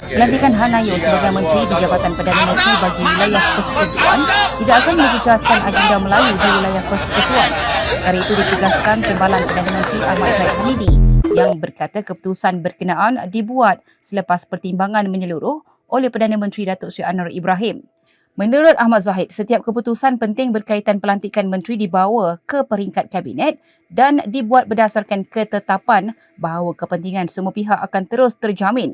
Pelantikan Hanayo sebagai Menteri di Jabatan Perdana Menteri bagi wilayah Persekutuan tidak akan menjejaskan agenda Melayu di wilayah Persekutuan. Hari itu ditegaskan Timbalan Perdana Menteri Ahmad Zahid Hamidi yang berkata keputusan berkenaan dibuat selepas pertimbangan menyeluruh oleh Perdana Menteri Datuk Seri Anwar Ibrahim. Menurut Ahmad Zahid, setiap keputusan penting berkaitan pelantikan menteri dibawa ke peringkat kabinet dan dibuat berdasarkan ketetapan bahawa kepentingan semua pihak akan terus terjamin.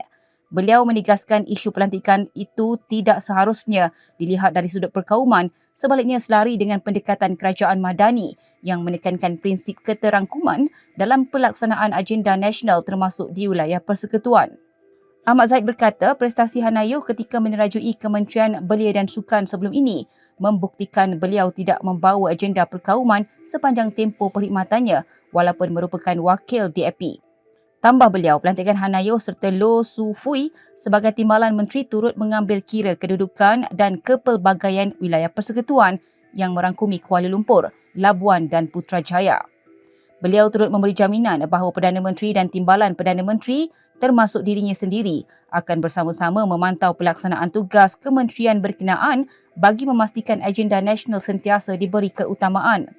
Beliau menegaskan isu pelantikan itu tidak seharusnya dilihat dari sudut perkauman, sebaliknya selari dengan pendekatan kerajaan madani yang menekankan prinsip keterangkuman dalam pelaksanaan agenda nasional termasuk di wilayah persekutuan. Ahmad Zahid berkata prestasi Hanayo ketika menerajui Kementerian Belia dan Sukan sebelum ini membuktikan beliau tidak membawa agenda perkauman sepanjang tempoh perkhidmatannya walaupun merupakan wakil DAP. Tambah beliau, pelantikan Hanayo serta Loh Su Fui sebagai Timbalan Menteri turut mengambil kira kedudukan dan kepelbagaian wilayah persekutuan yang merangkumi Kuala Lumpur, Labuan dan Putrajaya. Beliau turut memberi jaminan bahawa Perdana Menteri dan Timbalan Perdana Menteri termasuk dirinya sendiri akan bersama-sama memantau pelaksanaan tugas kementerian berkenaan bagi memastikan agenda nasional sentiasa diberi keutamaan.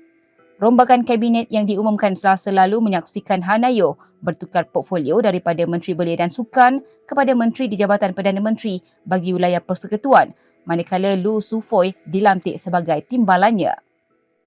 Rombakan Kabinet yang diumumkan Selasa lalu menyaksikan Hanayo bertukar portfolio daripada Menteri Belia dan Sukan kepada Menteri di Jabatan Perdana Menteri bagi wilayah Persekutuan, manakala Loh Su Fui dilantik sebagai timbalannya.